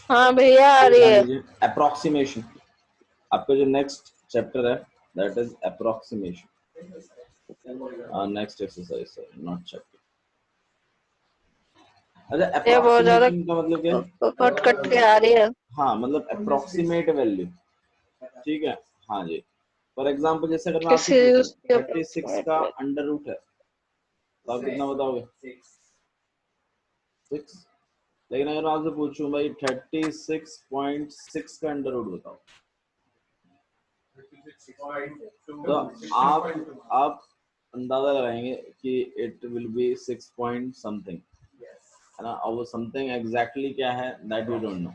हाँ भैया आ रही है। अप्रोक्सीमेशन, आपका जो नेक्स्ट चैप्टर है that is approximation. Next exercise है, नॉट चैप्टर। अच्छा, ये बहुत ज्यादा अप्रोक्सीमेशन का मतलब क्या है? कट कट के आ रही है। हाँ, मतलब अप्रोक्सीमेट वैल्यू, ठीक है। हाँ जी, फॉर एग्जाम्पल जैसे अगर मैं आपसे किसी पूछूं उसके 36 का अंडर रूट है तो आप कितना बताओगे? 6। लेकिन अगर मैं आपसे पूछूं भाई 36.6 का अंडर रूट बताओ, तो आप अंदाजा लगाएंगे कि it will be 6 point something, है ना। और वो समथिंग एग्जैक्टली क्या है दैट वी डोंट नो।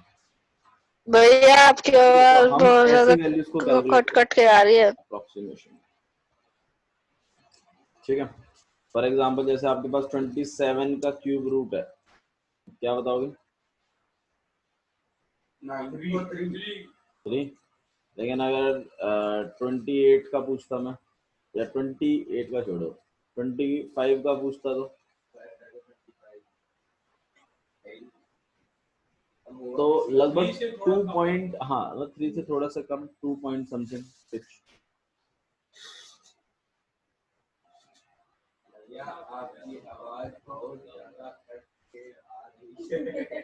भैया आपकी तो आवाज हम बहुत ऐसे ज्यादा वैल्यूज को कैलकुलेट कट कट के आ रही है। अप्रोक्सीमेशन, ठीक है। फॉर एग्जांपल जैसे आपके पास 27 का क्यूब रूट है, क्या बताओगे? 3। लेकिन अगर 28 का पूछता मैं, या 28 का छोड़ो 25 का पूछता तो लगभग 2 पॉइंट, हाँ मतलब 3 से थोड़ा सा कम, 2 पॉइंट समथिंग 6। आपकी आवाज बहुत ज्यादा कट के आ रही है।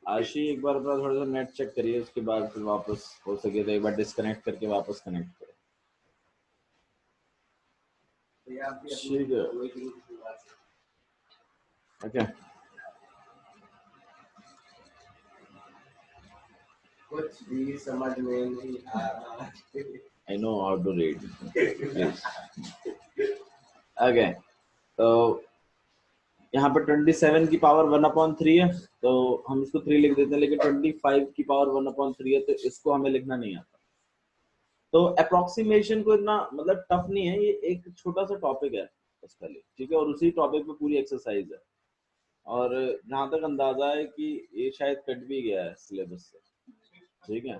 आशी एक बार अपना थोड़ा सा नेट चेक करिए, उसके बाद फिर वापस हो सके तो एक बार डिस्कनेक्ट करके वापस कनेक्ट करें, ठीक है। ओके, कुछ भी समझ में नहीं आ रहा। I know how to read, please. Okay, तो यहाँ पर 27 की पावर 1/3 है, तो हम इसको 3 लिख देते हैं, लेकिन 25 की पावर 1/3 है, तो इसको हमें लिखना नहीं आता। तो अप्रोक्सीमेशन को इतना मतलब टफ नहीं है, ये एक छोटा सा टॉपिक है उसका लिए, ठीक है। और उसी टॉपिक पे पूरी एक्सरसाइज है, और जहां तक अंदाजा है कि ये शायद कट भी गया है सिलेबस से, ठीक है।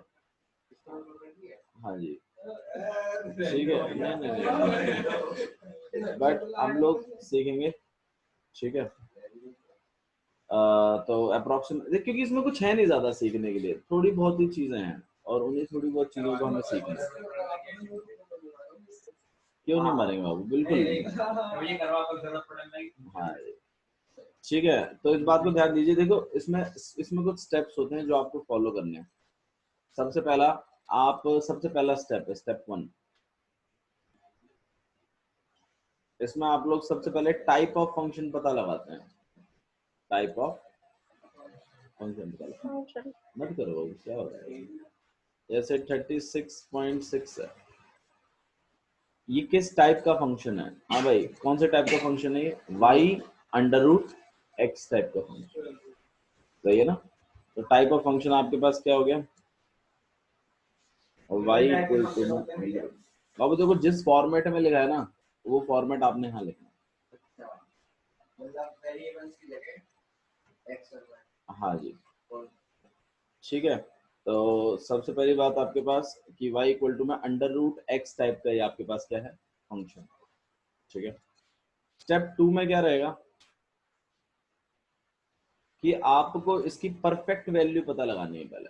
हाँ जी, ठीक है। नहीं, बट हम लोग सीखेंगे, ठीक है। तो अप्रोक्सीमेट, क्योंकि इसमें कुछ है नहीं ज्यादा सीखने के लिए, थोड़ी बहुत ही चीजें हैं, और उन्हीं थोड़ी बहुत चीजों को हमें सीखना है। क्यों नहीं मारेंगे बाबू, बिल्कुल नहीं। हाँ, ठीक है। तो इस बात को ध्यान दीजिए, देखो इसमें इसमें कुछ स्टेप्स होते हैं जो आपको फॉलो करने हैं। सबसे पहला स्टेप है स्टेप 1। इसमें आप लोग सबसे पहले टाइप ऑफ फंक्शन पता लगाते हैं। टाइप ऑफ फंक्शन पता लगाते, मत करो बाबू, क्या हो रहा है। जैसे 36.6 है, ये किस टाइप का फंक्शन है? हाँ भाई, कौन से टाइप का फंक्शन है ये? y under root x type का फंक्शन, सही है ना। तो टाइप ऑफ फंक्शन आपके पास क्या हो गया? और y इक्वल टू, बाबू देखो जिस फॉर्मेट में लिखा है ना, वो फॉर्मेट आपने यहाँ लिखना है। हाँ जी, ठीक है। तो सबसे पहली बात आपके पास कि y इक्वल टू में अंडर रूट x टाइप का ये आपके पास क्या है? फंक्शन, ठीक है। स्टेप 2 में क्या रहेगा कि आपको इसकी परफेक्ट वैल्यू पता लगानी है। पहले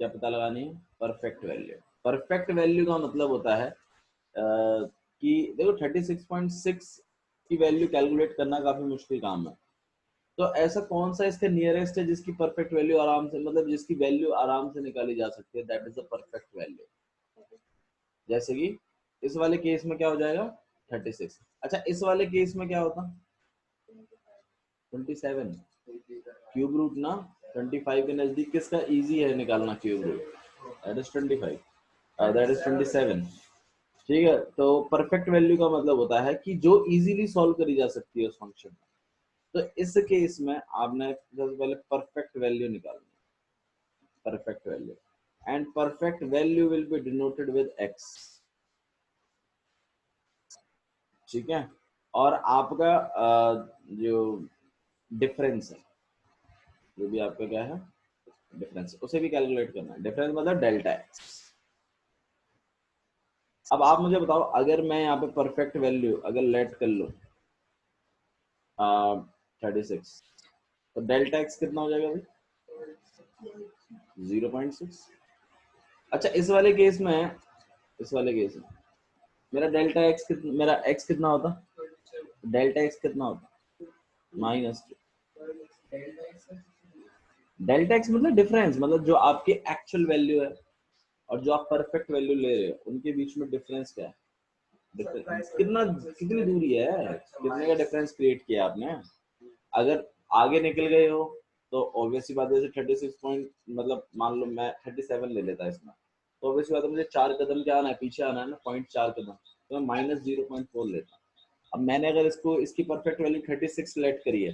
क्या पता लगानी है? Perfect value. परफेक्ट वैल्यू का मतलब होता है कि देखो 36.6 की वैल्यू कैलकुलेट करना काफी मुश्किल काम है। तो ऐसा कौन सा इसके नियरेस्ट है जिसकी परफेक्ट वैल्यू आराम से, मतलब जिसकी वैल्यू आराम से निकाली जा सकती है, that is the perfect value. जैसे कि इस वाले केस में क्या हो जाएगा? 36। अच्छा, इस वाले केस में क्या होता? 27 क्यूब रूट ना, 25 के नजदीक किसका इजी है निकालना cube root? That is 25, that is 27, ठीक है। तो परफेक्ट वैल्यू का मतलब होता है कि जो इजीली सॉल्व करी जा सकती है उस फंक्शन में। तो इस केस में आपने सबसे पहले परफेक्ट वैल्यू निकालनी है, perfect value, and perfect value will be denoted with x, ठीक है। और आपका जो डिफरेंस है, जो भी आपका क्या है डिफरेंस, उसे भी कैलकुलेट करना है। डिफरेंस मतलब डेल्टा x। अब आप मुझे बताओ, अगर मैं यहाँ पे परफेक्ट वैल्यू अगर लेट कर लूँ 36, तो डेल्टा एक्स कितना हो जाएगा भाई? 0.6। अच्छा इस वाले केस में मेरा डेल्टा एक्स मेरा एक्स कितना होता? डेल्टा एक्स कितना होता? -2। डेल्टा एक्स मतलब डिफरेंस, मतलब जो आपकी एक्चुअल वैल्यू है और जो आप परफेक्ट वैल्यू ले रहे हो उनके बीच में डिफरेंस क्या है? कितनी दूरी है, कितने का डिफरेंस क्रिएट किया आपने? अगर आगे निकल गए हो तो ऑब्वियसली बात है, जैसे 36 पॉइंट, मतलब मान लो मैं 37 ले लेता इसमें, तो ऑब्वियसली बात है मुझे 4 कदम क्या आना है, पीछे आना है ना, 0.4 कदम, तो मैं -0.4 लेता। अब मैंने अगर इसकी परफेक्ट वैल्यू 36 सेलेक्ट करी है,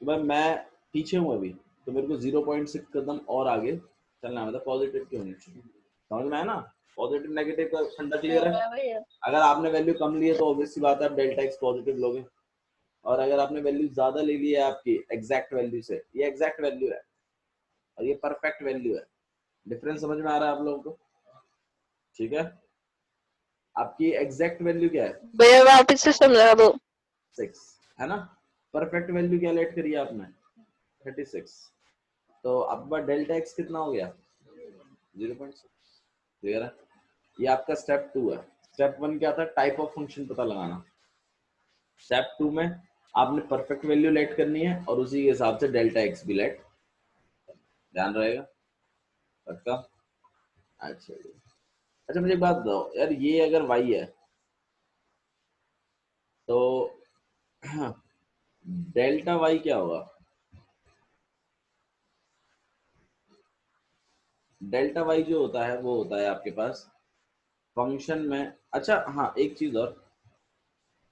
तो भाई मैं पीछे हूँ अभी, तो मेरे को 0.6 कदम और आगे चलना है, मतलब पॉजिटिव की होनी चाहिए। समझ में है ना? पॉजिटिव नेगेटिव का फंडा क्लियर है? भैया अगर आपने वैल्यू कम ली है तो ऑब्वियसली बात है आप डेल्टा एक्स पॉजिटिव लोगे, और अगर आपने वैल्यू ज्यादा ले ली है आपकी एग्जैक्ट वैल्यू से, ये एग्जैक्ट वैल्यू है और ये परफेक्ट वैल्यू है, डिफरेंस समझ में आ रहा है आप लोगों को? ठीक है, आपकी एग्जैक्ट वैल्यू क्या है? भैया वापिस से समझा दो। 6 है ना, परफेक्ट वैल्यू क्या लेट करी है आपने? 36, तो आपका डेल्टा एक्स कितना हो गया? 0.6। क्लियर है? ये आपका स्टेप 2 है। स्टेप 1 क्या था? टाइप ऑफ फंक्शन पता लगाना। स्टेप 2 में आपने परफेक्ट वैल्यू लेट करनी है और उसी के हिसाब से डेल्टा एक्स भी लेट, ध्यान रहेगा पक्का? अच्छा जी। अच्छा मुझे एक बात बताओ यार, ये अगर y है तो डेल्टा y क्या होगा? डेल्टा y जो होता है वो होता है आपके पास फंक्शन में। अच्छा हाँ, एक चीज और,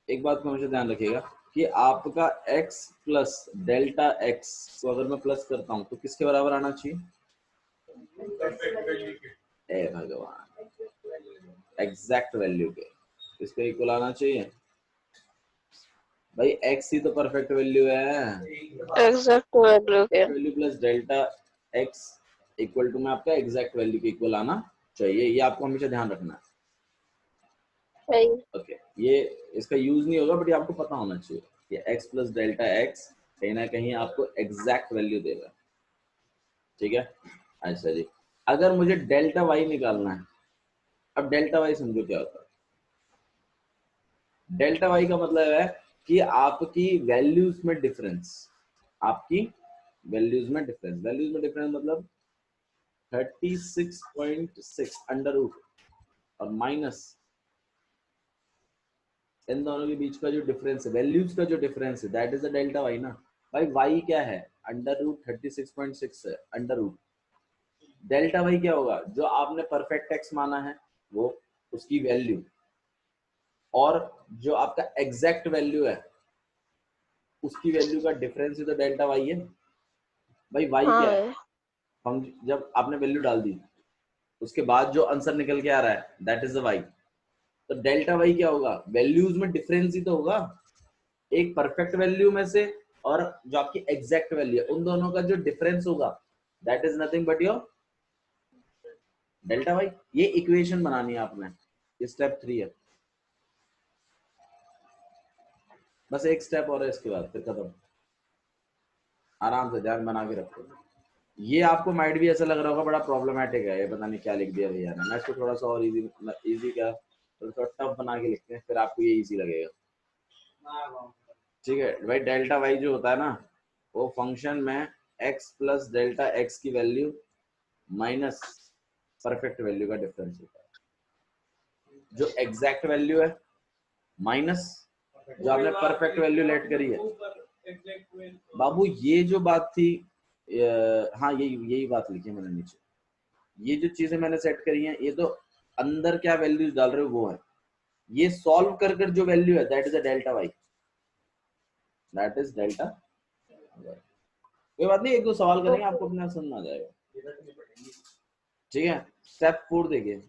एक बात को हमेशा ध्यान रखिएगा कि आपका x प्लस डेल्टा x को अगर मैं प्लस करता हूँ तो किसके बराबर आना चाहिए? ए भगवान, एग्जैक्ट वैल्यू के, इसके इक्वल आना चाहिए भाई। x ही तो परफेक्ट वैल्यू है। एग्जैक्ट वैल्यू के। Value plus delta x equal to में आपका एग्जैक्ट वैल्यू के इक्वल आना चाहिए, ये आपको हमेशा ध्यान रखना है। सही। ओके, ये इसका यूज नहीं होगा बट ये आपको पता होना चाहिए कि x प्लस डेल्टा x कहीं ना कहीं आपको एग्जैक्ट वैल्यू देगा। ठीक है, अच्छा जी। अगर मुझे डेल्टा y निकालना है, अब डेल्टा y समझो क्या होता है। डेल्टा y का मतलब है कि आपकी वैल्यूज में डिफरेंस, आपकी वैल्यूज में डिफरेंस मतलब 36.6 अंडर रूट और माइनस इन दोनों के बीच का जो डिफरेंस है, वैल्यूज का जो डिफरेंस है, that is the delta y ना। भाई वाई क्या है? अंडर रूट 36.6 है, अंडर रूट। डेल्टा वाई क्या होगा? जो आपने परफेक्ट एक्स माना है वो, उसकी वैल्यू, और जो आपका एग्जैक्ट वैल्यू है उसकी वैल्यू का डिफरेंस ही तो डेल्टा वाई है। भाई वाई क्या है? हाँ हम जब आपने वैल्यू डाल दी उसके बाद जो आंसर निकल के आ रहा है दैट इज द वाई। तो डेल्टा वाई क्या होगा? वैल्यूज में डिफरेंस ही तो होगा, एक परफेक्ट वैल्यू में से और जो आपकी एग्जैक्ट वैल्यू है उन दोनों का जो डिफरेंस होगा that is nothing but your delta y. ये इक्वेशन बनानी है आपने, ये स्टेप 3 है। बस एक स्टेप और है, इसके बाद फिर खत्म। आराम से ध्यान बना के रखो। ये आपको माइट भी ऐसा लग रहा होगा बड़ा प्रॉब्लमेटिक है, ये पता नहीं क्या लिख दिया भैया ने। मैं इसको थोड़ा सा और इजी क्या, थोड़ा टफ बना के लिखते हैं, फिर आपको ये इजी लगेगा। ठीक है भाई, डेल्टा वाई जो होता है ना वो फंक्शन में x प्लस डेल्टा x की वैल्यू माइनस परफेक्ट वैल्यू का डिफरेंस होता है। जो एग्जैक्ट वैल्यू है माइनस जो आपने परफेक्ट वैल्यू लेट करी है। बाबू ये जो बात थी, हाँ यही यही बात लिखी है मैंने नीचे। ये जो चीजें मैंने सेट करी हैं ये तो अंदर क्या वैल्यूज डाल रहे हो वो है, ये सॉल्व कर कर जो वैल्यू है that is a delta y, that is delta. कोई बात नहीं, एक दो सवाल करेंगे आपको अपने आप समझ में आ जाएगा। ठीक है, स्टेप 4 देखिए।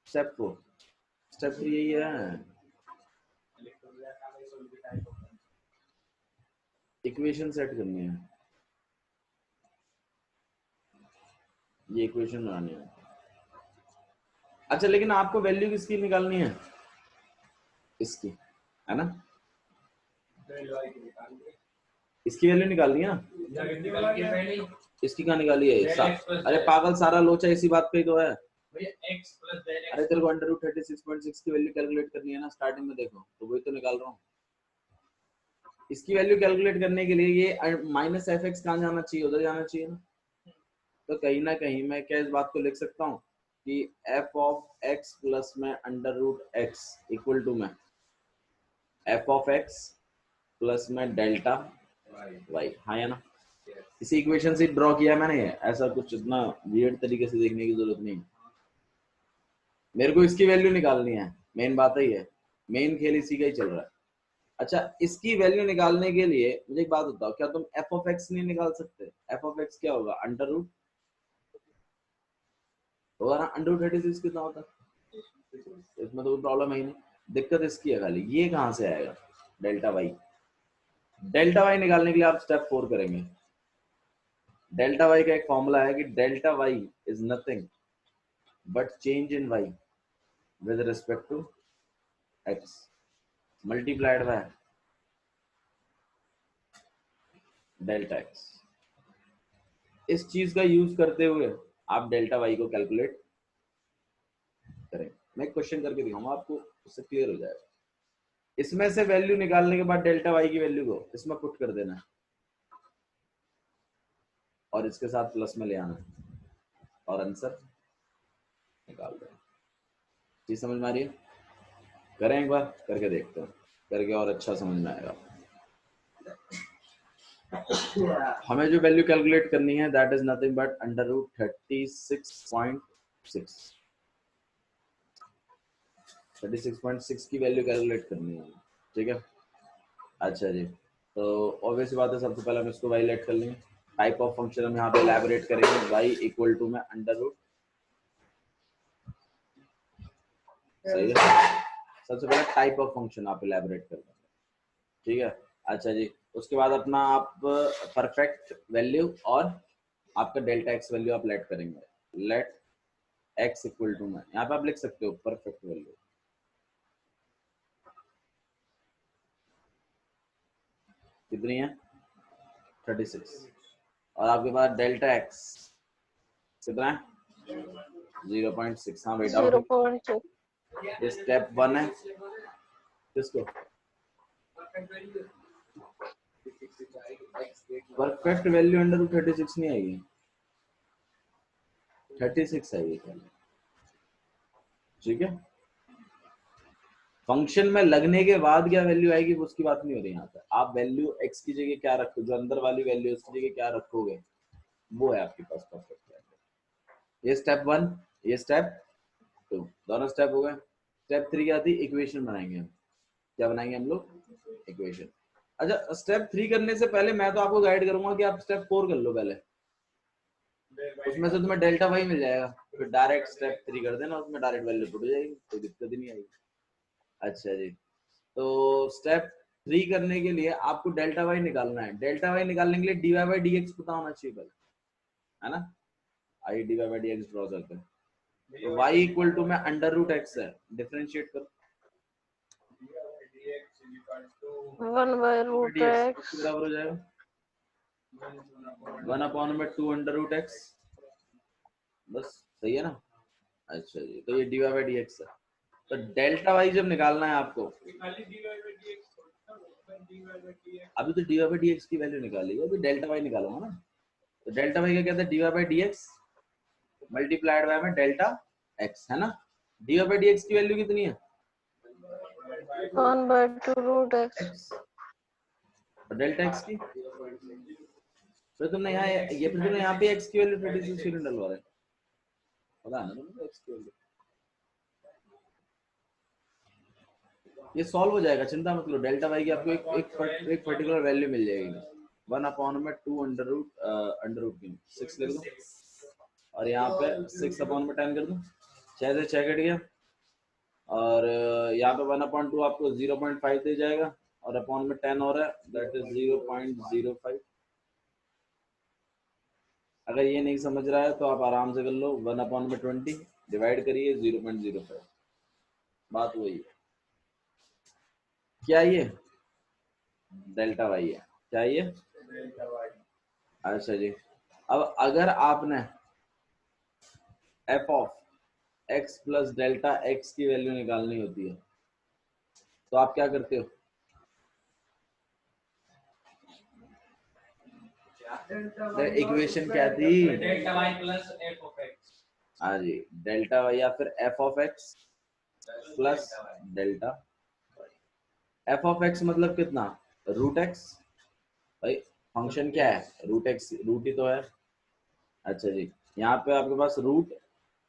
स्टेप 4, स्टेप 3 यही है, इक्वेशन सेट करनी है, ये इक्वेशन बनानी है। अच्छा लेकिन आपको वैल्यू किसकी निकालनी है? इसकी, है ना, इसकी वैल्यू निकालनी है ना, इसकी कहाँ निकाली है? अरे पागल, सारा लोचा इसी बात पे ही तो है। अरे तेरे को अंडर रूट 36.6 की वैल्यू कैलकुलेट करनी है ना, स्टार्टिंग में देखो तो वही तो निकाल रहा हूँ। इसकी वैल्यू कैलकुलेट करने के लिए ये माइनस एफ एक्स कहाँ जाना चाहिए? उधर जाना चाहिए ना। तो कहीं ना कहीं मैं क्या इस बात को लिख सकता हूँ कि एफ ऑफ एक्स प्लस में under root x equal to में एफ ऑफ एक्स प्लस में डेल्टा वाई, हाँ या ना। इसी इक्वेशन से ड्रॉ किया मैंने, ऐसा कुछ इतना वियर्ड तरीके से देखने की जरूरत नहीं। मेरे को इसकी वैल्यू निकालनी है, मेन बात ही है, मेन खेल इसी का ही चल रहा है। अच्छा, इसकी वैल्यू निकालने के लिए मुझे एक बात बताओ, क्या तुम एफ ऑफ एक्स नहीं निकाल सकते? एफ ऑफ एक्स क्या होगा? अंडर रूट होगा ना, अंडर रूट 36 कितना होता है? इसमें तो कोई प्रॉब्लम है ही नहीं। दिक्कत इसकी है खाली, ये कहां से आएगा? Delta Y. डेल्टा वाई निकालने के लिए आप स्टेप 4 करेंगे। डेल्टा वाई का एक फॉर्मूला है कि delta y is nothing but change in y with respect to x multiplied by delta x. इस चीज का यूज करते हुए आप डेल्टा वाई को कैलकुलेट करें। मैं एक क्वेश्चन करके दिखाऊंगा आपको, उससे क्लियर हो जाएगा। इसमें से वैल्यू निकालने के बाद डेल्टा वाई की वैल्यू को इसमें पुट कर देना है और इसके साथ प्लस में ले आना है और आंसर निकाल देना। चीज समझ में आ रही है? करें एक बार, करके देखते हैं, करके और अच्छा समझ में आएगा। हमें जो वैल्यू कैलकुलेट करनी है that is nothing but under root 36.6। 36.6 की वैल्यू कैलकुलेट करनी है, ठीक है। अच्छा जी, तो ऑब्वियस बात है, सबसे पहले हम इसको वाई लेट कर लेंगे। टाइप ऑफ फंक्शन हम यहाँ पे एलैबोरेट करेंगे, वाई इक्वल टू में अंडर रूट, सही है। सबसे पहले टाइप ऑफ फंक्शन आप एलैबोरेट कर लेंगे, ठीक है। अच्छा जी, उसके बाद अपना आप परफेक्ट वैल्यू और आपका डेल्टा एक्स वैल्यू आप लेट करेंगे। लेट एक्स इक्वल टू में, यहाँ पे आप लिख सकते हो परफेक्ट वैल्यू कितनी है? 36। और आपके पास डेल्टा एक्स कितना है? 0.6। हाँ भाई, डाउट 0.2। ये स्टेप 1 है। किसको? परफेक्ट वैल्यू अंडर रूट 36 नहीं आएगी, 36 आएगी, ठीक है। फंक्शन में लगने के बाद क्या वैल्यू आएगी उसकी बात नहीं हो रही यहाँ पे। आप वैल्यू x की जगह क्या रखो, जो अंदर वाली वैल्यू उसकी जगह क्या रखोगे, वो है आपके पास परफेक्ट वैल्यू। ये स्टेप 1, ये स्टेप 2, दोनों स्टेप हो गए। स्टेप 3 क्या थी? इक्वेशन बनाएंगे हम। क्या बनाएंगे हम लोग? इक्वेशन। अच्छा, स्टेप 3 करने से पहले मैं तो आपको गाइड करूंगा कि आप स्टेप 4 कर लो पहले, उसमें से तुम्हें डेल्टा वाई मिल जाएगा, फिर डायरेक्ट स्टेप 3 कर देना, उसमें डायरेक्ट वैल्यू पुट हो जाएगी, कोई दिक्कत ही नहीं आएगी। अच्छा जी, तो स्टेप 3 करने के लिए आपको डेल्टा वाई निकालना है। डेल्टा वाई निकालने के लिए d y by d x पता होना चाहिए पहले, है ना। I d y by d x draw करते हैं, तो वाई इक्वल टू में अंडर रूट एक्स है, डिफरेंशिएट करो। 1/√x बराबर हो जाएगा 1/2 अंडर रूट एक्स, बस सही है ना। अच्छा जी, तो ये d y by d x है। तो डेल्टा वाई जब निकालना है आपको, अभी तो d y by d x की वैल्यू निकाली, अभी डेल्टा वाई निकालूंगा ना। तो डेल्टा वाई का क्या था? D y by d x multiplied by में डेल्टा एक्स, है ना। D y by d x की वैल्यू कितनी है? 1/2√x। और डेल्टा एक्स की फिर तुमने यहाँ ये फिर तुमने यहाँ पे एक्स की वैल्यू 36 क्यों डलवा रहे? पता है ना तुमको एक्स की वैल्यू। ये सॉल्व हो जाएगा, चिंता मत करो। डेल्टा वाई की आपको एक पर्टिकुलर वैल्यू मिल जाएगी। 1/2 अंडर रूट 6 लिख दो और यहाँ पे 6/10 कर दो, 6 से 6 कट गया और यहाँ पे 1/2 आपको 0.5 दे जाएगा और अपॉन में 10 हो रहा है, दैट इज 0.05। अगर ये नहीं समझ रहा है तो आप आराम से कर लो, 1/20 डिवाइड करिए 0.05, बात वही है। क्या ये डेल्टा वाई है, क्या ये? अच्छा जी, अब अगर आपने F of x plus delta x की वैल्यू निकालनी होती है तो आप क्या करते हो? इक्वेशन क्या थी? Delta y plus f of x. हाँ जी, डेल्टा वाई या फिर f of x plus delta. F of x मतलब कितना? Root x. भाई फंक्शन क्या है? रूट एक्स, रूट ही तो है। अच्छा जी, यहाँ पे आपके पास रूट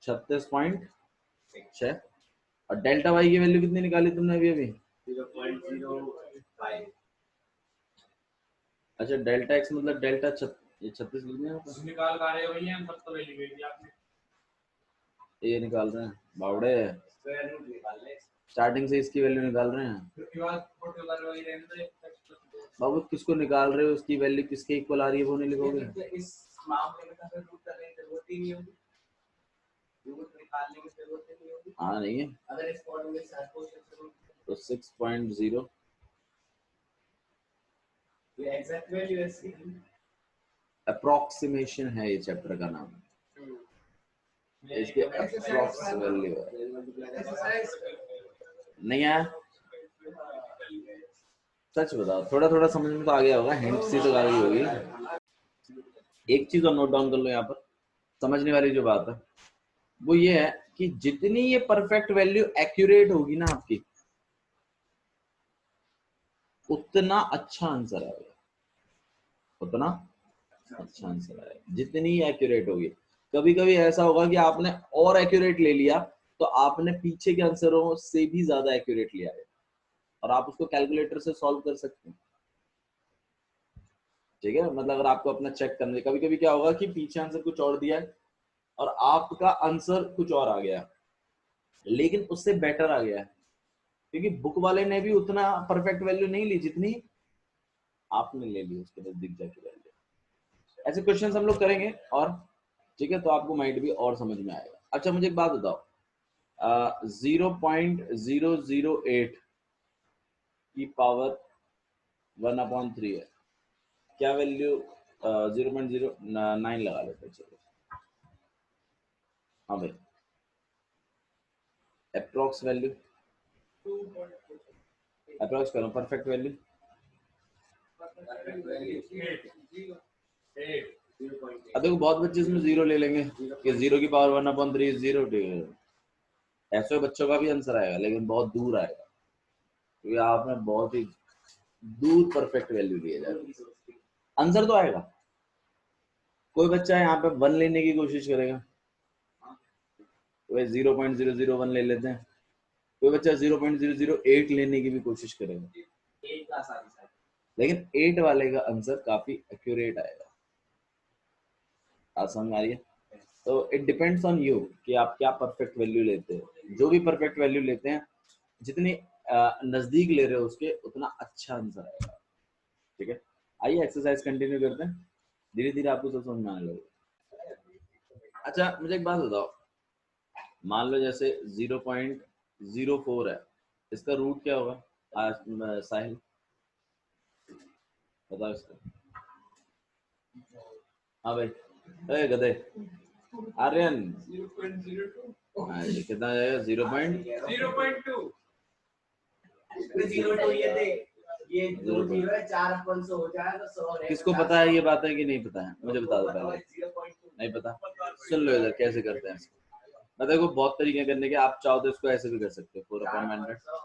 36.6 और डेल्टा वाई की वैल्यू कितनी निकाली तुमने अभी अभी? 0.05। अच्छा, डेल्टा एक्स मतलब डेल्टा 36 लिखने हैं, निकाल का रहे हो भैया, हम सब तो वैल्यू दे दी आपने। ये निकाल रहे हैं बावड़े, स्क्वायर रूट निकाल ले, स्टार्टिंग से इसकी वैल्यू निकाल रहे हैं। उसके बाद फोटो कर वही रहने दे। बाबू किसको निकाल रहे हो, उसकी वैल्यू किसके इक्वल आ रही है वो नहीं लिखोगे? इस मामले में तो फिर रूट करने की जरूरत ही नहीं होगी, रूट निकालने की जरूरत ही नहीं होगी। हाँ नहीं है, अगर इस फॉर्मूले से हर क्वेश्चन से रूट तो 6.0 ये एग्जैक्ट वैल्यू है इसकी। अप्रोक्सीमेशन है ये चैप्टर का नाम, इसके अप्रोक्स वैल्यू है। नहीं आया? सच बताओ, थोड़ा थोड़ा समझ में तो आ गया होगा, हिंट सी तो आ गई होगी। एक चीज और नोट डाउन कर लो यहाँ पर, समझने वाली जो बात है वो ये है कि जितनी ये परफेक्ट वैल्यू एक्यूरेट होगी ना आपकी, उतना अच्छा आंसर आएगा, उतना अच्छा आंसर आएगा जितनी एक्यूरेट होगी। कभी कभी ऐसा होगा कि आपने और एक्यूरेट ले लिया तो आपने पीछे के आंसरों से भी ज्यादा एक्यूरेट लिया है और आप उसको कैलकुलेटर से सॉल्व कर सकते हैं। ठीक है, मतलब अगर आपको अपना चेक करना, कभी कभी क्या होगा कि पीछे आंसर कुछ और दिया है और आपका आंसर कुछ और आ गया लेकिन उससे बेटर आ गया है, क्योंकि बुक वाले ने भी उतना परफेक्ट वैल्यू नहीं ली जितनी आपने ले ली उसके नजदीक जाके वैल्यू। ऐसे क्वेश्चंस हम लोग करेंगे और ठीक है, तो आपको माइंड भी और समझ में आएगा। अच्छा मुझे एक बात बताओ, 0.008 की पावर 1/3 है, क्या वैल्यू? 0.09 लगा लेते हैं, चलो। हाँ भाई, अप्रोक्स वैल्यू, अप्रोक्स करो, परफेक्ट वैल्यू। अब देखो बहुत बच्चे इसमें जीरो ले लेंगे कि 0 की पावर 1/3 0, ऐसे बच्चों का भी आंसर आएगा लेकिन बहुत दूर आएगा, क्योंकि आपने बहुत ही दूर परफेक्ट वैल्यू लिया जाएगा। आंसर तो आएगा। कोई बच्चा यहाँ पे 1 लेने की कोशिश करेगा, तो 0.001 ले लेते हैं। कोई बच्चा 0.008 लेने की भी कोशिश करेगा, लेकिन 8 वाले का आंसर काफी एक्यूरेट आएगा। आसान आ रही है? तो इट डिपेंड्स ऑन यू कि आप क्या परफेक्ट वैल्यू लेते हो। जो भी परफेक्ट वैल्यू लेते हैं, जितनी नजदीक ले रहे हो उसके, उतना अच्छा आंसर आएगा। ठीक है, आइए एक्सरसाइज कंटिन्यू करते हैं, धीरे धीरे आपको सब समझ में आने लगेगा। अच्छा मुझे एक बात बताओ, मान लो जैसे 0.04 है, इसका रूट क्या होगा? साहिल बताओ इसका। हाँ भाई, अरे गधे आर्यन, 0.02। हाँ ये कितना आएगा? 0.2। 0.2 ये देख, ये 2 0 है, 4 अपन से हो जाएगा 100 है। किसको पता है ये बात है कि नहीं पता है? मुझे बता दो पहले। 0.2 नहीं पता? सुन लो इधर कैसे करते हैं इसको। मैं देखो बहुत तरीके करने के, आप चाहो तो इसको ऐसे भी कर सकते हो, 4/100,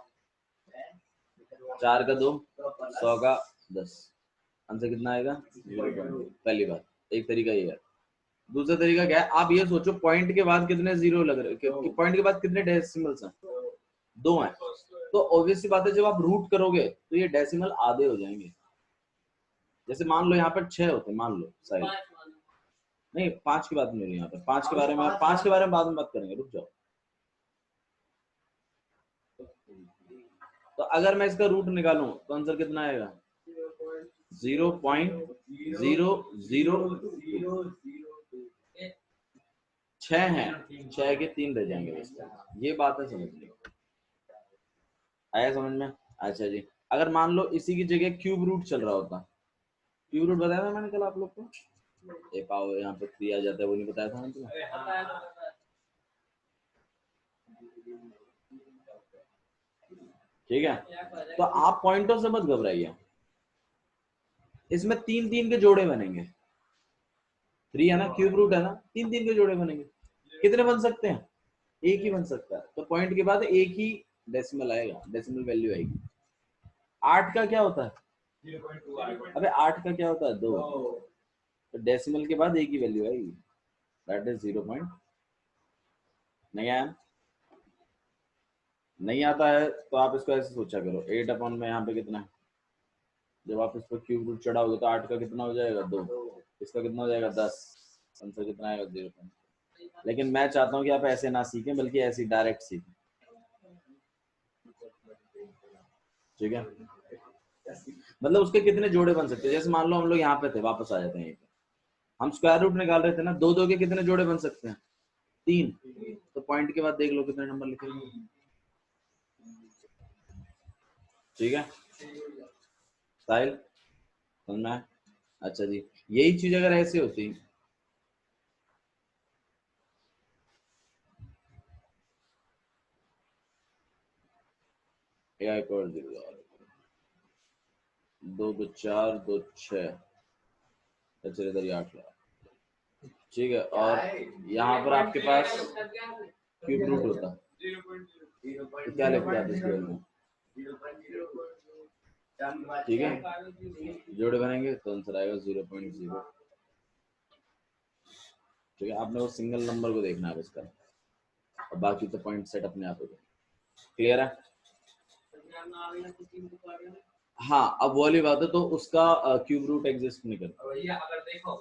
4 का 2, 100 का 10, आंसर कितना आएगा? 0.2। पहली बात, एक तरीका ये है। दूसरा तरीका क्या है, आप ये सोचो पॉइंट के बाद कितने जीरो लग रहे हैं, पॉइंट के बाद कितने डेसिमल्स हैं? 2 हैं, तो ऑब्वियस सी बात है जब आप रूट करोगे तो ये डेसिमल आधे हो जाएंगे। जैसे मान लो यहाँ पर 6 होते, मान लो शायद, नहीं 5 की बात नहीं हो रही यहाँ पर, 5 के बारे में बाद में बात करेंगे, रुक जाओ। तो अगर मैं इसका रूट निकालूं तो आंसर कितना आएगा? 0.0002। 6 हैं, 6 के 3 रह जाएंगे बस, ये बात है समझ लो। आया समझ में? अच्छा जी, अगर मान लो इसी की जगह क्यूब रूट चल रहा होता, क्यूब रूट बताया था मैंने कल आप लोग को, ये पाओ यहाँ पे 3 आ जाता है, वो नहीं बताया था मैंने तुम्हें? अरे हाँ यार, पता है। ठीक है, तो आप पॉइंटों से मत घबराइए, इसमें 3 3 के जोड़े बनेंगे, 3 है ना, क्यूब रूट है ना, 3 3 के जोड़े बनेंगे। कितने बन सकते हैं? एक ही बन सकता है, तो पॉइंट के बाद एक ही डेसिमल आएगा, डेसिमल वैल्यू आएगी। 8 का क्या होता है? 0.2 अबे 8 का क्या होता है? 2। तो डेसिमल के बाद एक ही वैल्यू आएगी, दैट इज 0 पॉइंट। नहीं आया? नहीं आता है तो आप इसको ऐसे सोचा करो, 8 अपॉन में यहाँ पे कितना है, जब आप इस पर क्यूब रूट चढ़ाओगे तो 8 का कितना हो जाएगा? 2। इसका कितना हो जाएगा? 10। आंसर कितना आएगा? 0 पॉइंट। लेकिन मैं चाहता हूँ कि आप ऐसे ना सीखें, बल्कि ऐसे डायरेक्ट सीखें, ठीक है? मतलब उसके कितने जोड़े बन सकते हैं, जैसे मान लो हम लोग यहाँ पे थे, वापस आ जाते हैं यहीं पे, हम स्क्वायर रूट निकाल रहे थे ना, 2 2 के कितने जोड़े बन सकते हैं? 3। तो पॉइंट के बाद देख लो कितने नंबर लिखेंगे, ठीक है? साहिल समझना है? अच्छा जी, यही चीज अगर ऐसे होती, एक और 0, 2 2 4 2 6, अच्छा इधर 8 लगा, ठीक है? और यहाँ पर आपके पास क्यूब रूट होता, तो क्या लिखते आप इसके में? ठीक है, जोड़े बनेंगे तो आंसर आएगा 0.0, ठीक है? आपने वो सिंगल नंबर को देखना है इसका, और बाकी तो पॉइंट सेट अपने आप हो गए। क्लियर है? हाँ, अब वो वाली बात है, तो उसका क्यूब रूट एग्जिस्ट नहीं करता। अगर देखो,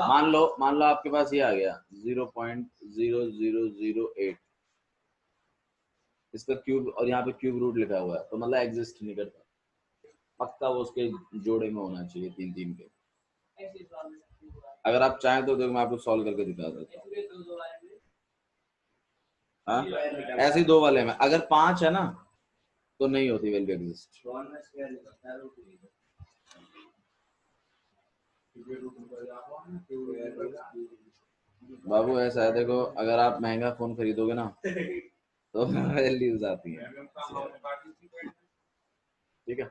मान लो आपके पास ये आ गया 0.0008, इसका क्यूब, और यहाँ पे क्यूब रूट लिखा हुआ है, तो मतलब एग्जिस्ट नहीं करता, पक्का वो उसके जोड़े में होना चाहिए 3 3 के। अगर आप चाहें तो देखो मैं आपको सॉल्व करके दिखा देता हूँ। हाँ, ऐसे ही 2 वाले में अगर 5 है ना तो नहीं होती वैल्यू एग्जिस्ट। बाबू ऐसा है, देखो अगर आप महंगा फोन खरीदोगे ना तो वैल्यूज आती है, ठीक है?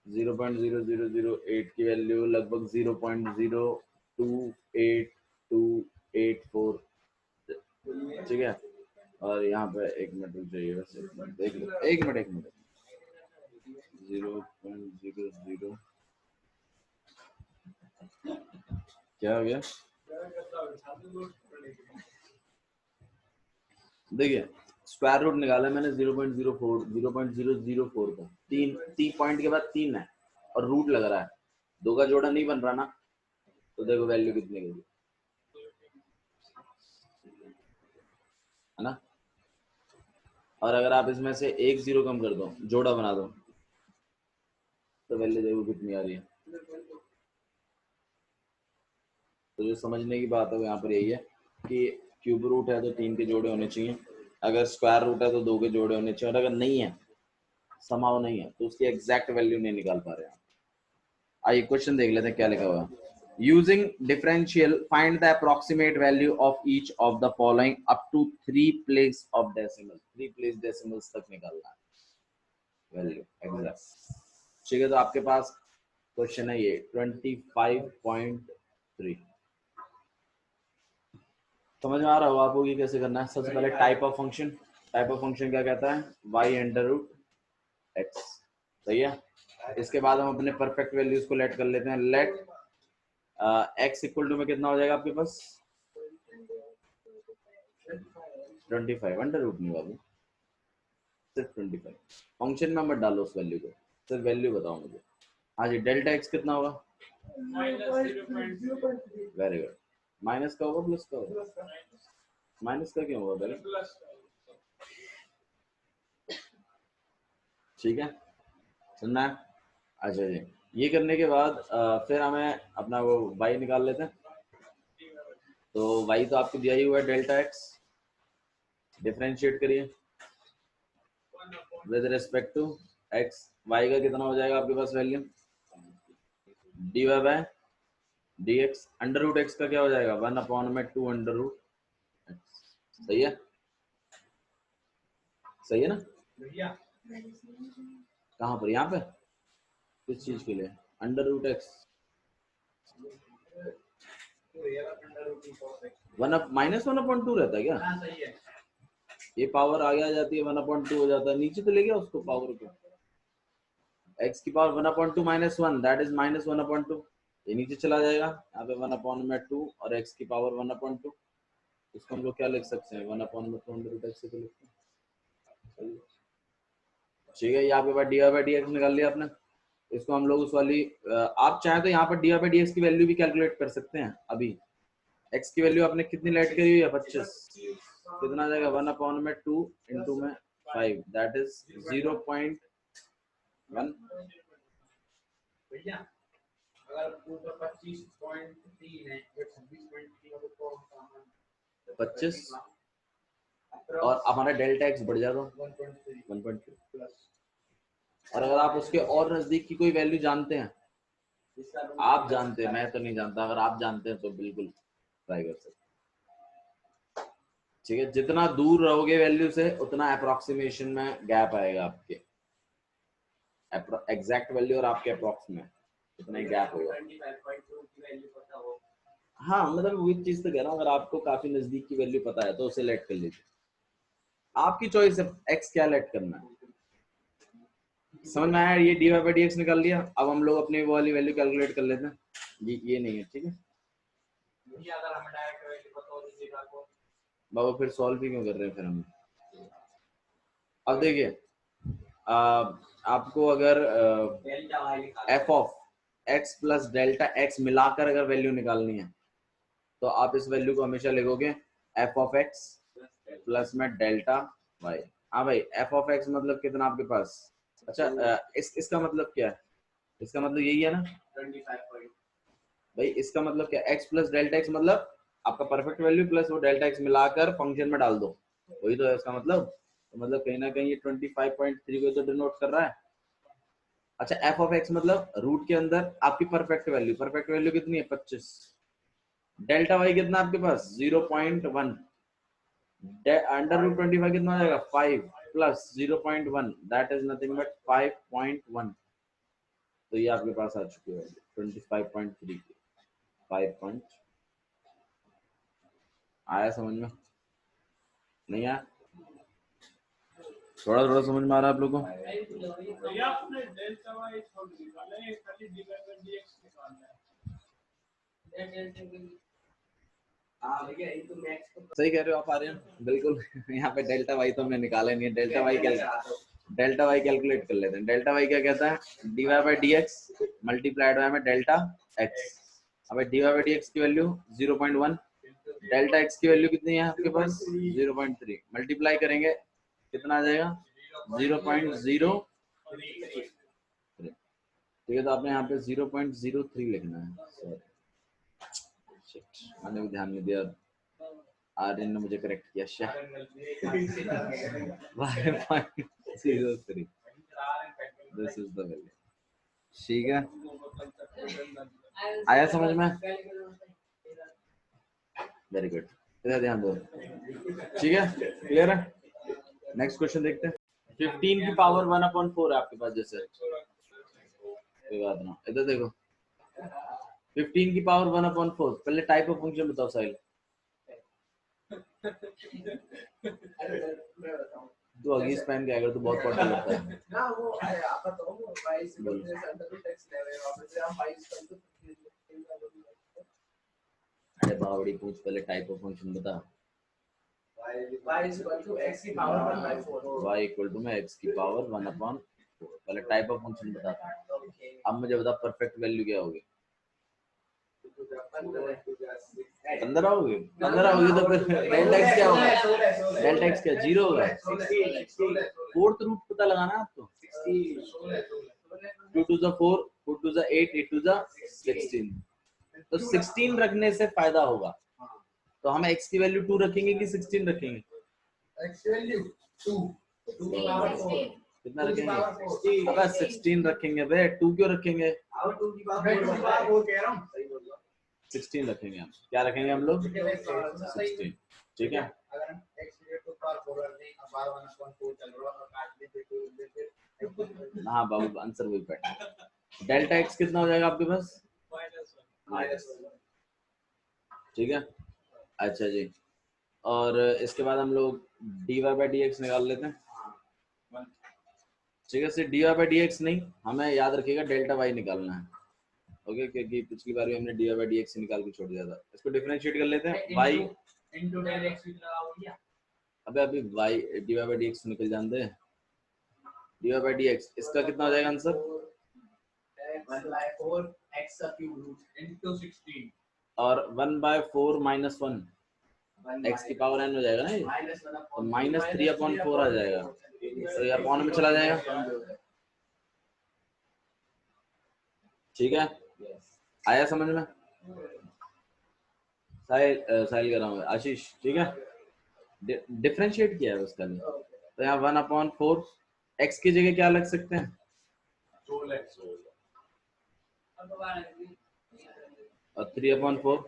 0.0008 की वैल्यू लगभग 0.02824, ठीक है? और यहाँ पे 1 मिनट रुक जाइए, बस 1 मिनट देख लो, 1 मिनट 1 मिनट, 0.00 क्या हो गया? देखिए स्क्वायर रूट निकाला मैंने 0.04, 0.004 का, 3 पॉइंट के बाद 3 है और रूट लग रहा है, 2 का जोड़ा नहीं बन रहा ना, तो देखो वैल्यू कितनी होगी, है ना? और अगर आप इसमें से 1 0 कम कर दो, जोड़ा बना दो, तो वैल्यू देखो कितनी आ रही है। तो जो समझने की बात है वो यहाँ पर यही है कि क्यूब रूट है तो 3 के जोड़े होने चाहिए, अगर स्क्वायर रूट है तो 2 के जोड़े होने चाहिए, और अगर नहीं है, समाव नहीं है, तो उसकी एग्जैक्ट वैल्यू नहीं निकाल पा रहे हैं। आइए क्वेश्चन देख लेते हैं क्या लिखा हुआ है। Using differential find the approximate value of each of the following up to 3 place of decimal, 3 place decimals तक निकालना है वैल्यू एग्जैक्ट, ठीक है? तो आपके पास क्वेश्चन है ये 25.3, समझ में आ रहा हो आपको कि कैसे करना है? सबसे पहले type of function, type of function क्या कहता है? y अंडर रूट x, सही है? इसके बाद हम अपने परफेक्ट वैल्यूज को लेट कर लेते हैं, लेट x इक्वल टू में कितना हो जाएगा आपके पास? 25 अंडर रूट नहीं बाबू, सिर्फ 25, फंक्शन में मत डालो उस वैल्यू को, सिर्फ वैल्यू बताओ मुझे। हाँ जी, डेल्टा x कितना होगा? वेरी गुड, माइनस का होगा प्लस का होगा? माइनस का क्यों होगा पहले? ठीक है, सुनना है? अच्छा जी, ये करने के बाद फिर हमें अपना वो y निकाल लेते हैं। तो y तो आपको दिया ही हुआ है डेल्टा x, डिफरेंशिएट करिए with respect to x y का कितना हो जाएगा आपके पास value, d y by d x, under root x का क्या हो जाएगा 1/2 अंडर रूट एक्स। सही है, सही है ना? भैया कहाँ पर, यहाँ पे किस चीज के लिए, अंडर रूट एक्स तो ये अंडर रूट cos x -1/2 रहता है क्या? हां सही है। ये पावर आगे आ जाती है 1/2 हो जाता है, नीचे तो ले गया उसको पावर को, x की पावर 1/2 -1 दैट इज -1/2, ये नीचे चला जाएगा, यहाँ पे 1/2 और x की पावर 1/2, इसको हम लोग क्या लिख सकते हैं 1/2 अंडर रूट एक्स से लिखते हैं। ठीक है, यहाँ पे by d by d x निकाल लिया आपने, इसको हम लोग उस वाली आप चाहे तो यहाँ पर डी बाय डी एक्स की वैल्यू भी कैलकुलेट कर सकते हैं। अभी x की वैल्यू आपने कितनी लेट करी हुई है 25, कितना आ जाएगा 1/2 इंटू में 5 दैट इज 0.1। भैया अगर ऊपर 25.3 है या 26.3 हो तो हम 25 और हमारा डेल्टा x बढ़ जाएगा 1.3 1.3। प्लस और अगर आप उसके और नजदीक की कोई वैल्यू जानते हैं, इसका आप जानते हैं, मैं तो नहीं जानता, अगर आप जानते हैं तो बिल्कुल ट्राई कर सकते हैं। ठीक है, जितना दूर रहोगे वैल्यू से उतना अप्रोक्सीमेशन में गैप आएगा, आपके एग्जैक्ट वैल्यू और आपके अप्रोक्स में इतना ही गैप होगा। 25.2 की वैल्यू पता हो। हाँ मतलब वही चीज तो कह रहा हूँ, अगर आपको काफी नजदीक की वैल्यू पता है तो उसे लेट कर लीजिए, आपकी चॉइस है एक्स क्या लेट करना है। समझ में आया? ये d y by d x निकाल लिया, अब हम लोग अपनी वो वाली वैल्यू कैलकुलेट कर लेते हैं, ये नहीं है। ठीक है भैया अगर हमें डायरेक्ट वैल्यू पता हो दीजिएगा तो बाबा, फिर सॉल्व भी क्यों कर रहे हैं फिर हम। अब देखिए आपको अगर delta y f of x plus delta x मिलाकर अगर वैल्यू निकालनी है तो आप इस वैल्यू को हमेशा लिखोगे एफ ऑफ एक्स प्लस में डेल्टा वाई। हाँ भाई, एफ ऑफ एक्स मतलब कितना आपके पास, अच्छा इसका मतलब क्या है, इसका मतलब यही है ना 25 भाई, इसका मतलब क्या, x प्लस डेल्टा एक्स मतलब आपका परफेक्ट वैल्यू प्लस वो डेल्टा एक्स मिलाकर फंक्शन में डाल दो, वही तो है इसका मतलब। तो मतलब कहीं ना कहीं ये 25.3 को तो डिनोट कर रहा है। अच्छा, एफ ऑफ एक्स मतलब रूट के अंदर आपकी परफेक्ट वैल्यू कितनी है 25, डेल्टा वाई कितना आपके पास 0.1, अंडर रूट 25 कितना हो जाएगा 5 plus 0.1 that is nothing but 5.1। तो ये आपके पास आ चुकी है 25.3 की 5 आया समझ में? नहीं आया? थोड़ा थोड़ा समझ में आ रहा है आप लोगों को? भैया आपने डेल्टा वाई छोड़ निकाला है, खाली D by by d x निकालना है। हां भैया ये तो मैक्स को सही कह रहे हो आप आर्यन, बिल्कुल। यहाँ पे डेल्टा वाई तो हमने निकाला नहीं है, डेल्टा वाई कैलकुलेट कर लेते हैं। डेल्टा वाई क्या कहता है, d y by d x multiplied by में डेल्टा एक्स। अब d y by d x की वैल्यू 0.1, डेल्टा एक्स की वैल्यू कितनी है आपके पास 0.3, मल्टीप्लाई करेंगे कितना आ जाएगा 0.03। ठीक है, तो आपने यहाँ पे 0.03 लिखना है। सॉरी मैंने भी ध्यान नहीं दिया, आर्यन ने मुझे करेक्ट किया। 0.03 दिस इज द वैल्यू। ठीक है, आया समझ में? वेरी गुड, इधर ध्यान दो। ठीक है, क्लियर है? नेक्स्ट क्वेश्चन देखते हैं। 15 की पावर 1/4 है आपके पास, जैसे कोई बात ना, इधर देखो 15 की पावर 1/4, पहले टाइप ऑफ फंक्शन बताओ साहिल। तू अगीज पहन के आएगा, तू बहुत पॉटी लगता है ना वो आपका तो वो 22 से अंडर रूट x ले रहे हो, वापस से हम 22 कर तो अरे बावड़ी पूछ, पहले टाइप ऑफ फंक्शन बता। y इक्वल टू x की पावर 1/4 y इक्वल टू में x की पावर 1/4, पहले टाइप ऑफ फंक्शन बताता हूँ। अब मुझे बता परफेक्ट वैल्यू क्या होगी। 15 होगी, 15 होगी तो फिर डेल्टा x क्या होगा, डेल्टा x क्या 0 होगा। फोर्थ रूट पता लगाना है आपको, 2 to the 4, 4 to the 8, 8 to the 16, तो 16 रखने से फायदा होगा। तो हम x की वैल्यू 2 रखेंगे कि 16 रखेंगे? x वैल्यू 2 की पावर 4 कितना 2 की रखेंगे? पावर 4 अबे 16 रखेंगे बे, 2 क्यों रखेंगे? और 2 की पावर 4 कह रहा हूँ, सही बोल रहा हूँ। 16 रखेंगे हम। क्या रखेंगे हम लोग? ठीक है भाई, सही 16। ठीक है, अगर हम x to the power 4 रख दें, अब बार 1/4 चल रहा है और काट दें फिर हाँ बाबू आंसर वही पैटर्न। डेल्टा एक्स कितना हो जाएगा आपके पास? -1 ठीक है, अच्छा जी। और इसके बाद हम लोग dy बाई डी एक्स निकाल लेते हैं। ठीक है, सिर्फ dy बाई डी एक्स नहीं, हमें याद रखिएगा डेल्टा y निकालना है। ओके, क्योंकि पिछली बार भी हमने dy बाई डी एक्स निकाल के छोड़ दिया था। इसको डिफरेंशिएट कर लेते हैं। y into del x भी लगाओ भैया। अबे अभी y dy by d x निकल जान दे। dy बाई डी एक्स इसका कितना हो जाएगा आंसर? 1/4 x का क्यूब रूट into 16 और 1/4 माइनस 1 x की पावर n हो जाएगा ना ये, तो -3/4 आ जाएगा, तो ये अपॉन में चला जाएगा। ठीक है, आया समझ में? साहिल कर रहा हूँ, आशीष। ठीक है, डिफरेंशिएट किया है उसका नहीं, तो यहाँ 1/4 x की जगह क्या लग सकते हैं? 16x और 3/4।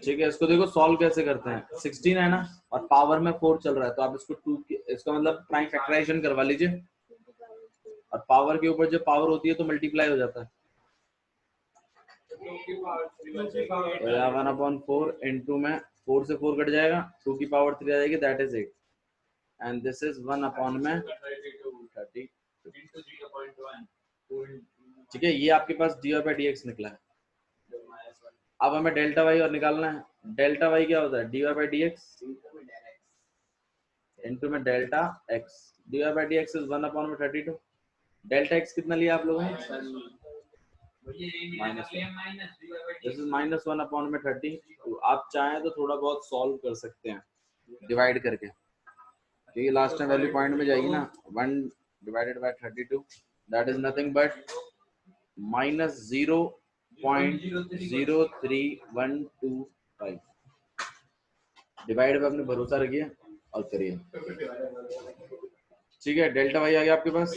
ठीक है, इसको देखो सॉल्व कैसे करते हैं। 16 है ना, और पावर में 4 चल रहा है, तो आप इसको 2 इसका मतलब प्राइम फैक्टराइजेशन करवा लीजिए, और पावर के ऊपर जब पावर होती है तो मल्टीप्लाई हो जाता है। तो यहाँ 1/4 इंटू में 4 से 4 कट जाएगा, 2 की पावर 3 आ जाएगी, that is 8, and this is 1/30। ठीक है, ये आपके पास dy बाई डी एक्स निकला है। अब हमें डेल्टा वाई और निकालना है। डेल्टा वाई क्या होता है? dy by d x into में delta x. dy by d x is 1/32। Delta x कितना लिया आप लोगों ने? This is -1/30। तो आप चाहें तो थोड़ा बहुत सॉल्व कर सकते हैं डिवाइड करके, क्योंकि लास्ट टाइम वैल्यू पॉइंट में जाएगी ना। 1 divided by 32 that is nothing but -0.03125। Divide पे अपने भरोसा रखिए और करिए। ठीक है, डेल्टा वाई आ गया आपके पास।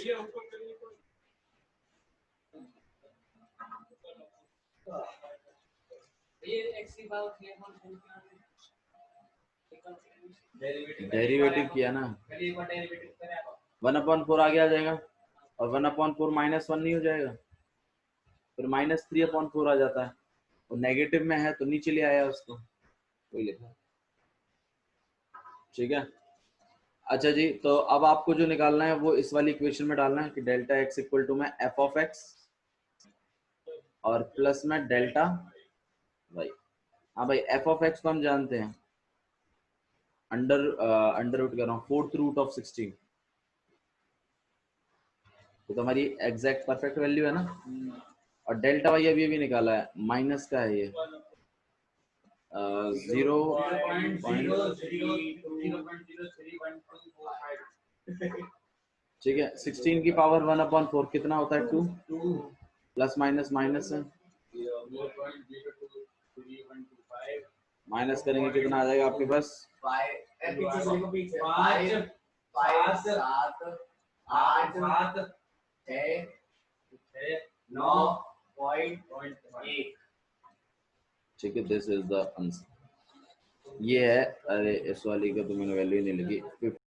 डेरिवेटिव किया ना, 1/4 आगे आ जाएगा, और 1/4 -1 नहीं हो जाएगा, फिर -3/4 आ जाता है, और नेगेटिव में है तो नीचे ले आया उसको, वही लिखा। ठीक है, अच्छा जी। तो अब आपको जो निकालना है वो इस वाली इक्वेशन में डालना है कि डेल्टा एक्स इक्वल टू में एफ ऑफ एक्स और प्लस में डेल्टा वाई। हाँ भाई, एफ ऑफ एक्स को हम जानते हैं अंडर रूट कर रहा हूँ 4th रूट ऑफ 16, तो हमारी एग्जैक्ट परफेक्ट वैल्यू है ना। और डेल्टा वाई अभी अभी निकाला है, माइनस का है ये 0.0031245। ठीक है, 16 की पावर 1/4 कितना होता है? 2 प्लस माइनस माइनस है, माइनस करेंगे कितना आ जाएगा आपके पास? 9.8। ठीक है, दिस इज द आंसर। ये है, अरे इस वाली का तो मैंने वैल्यू नहीं लगी,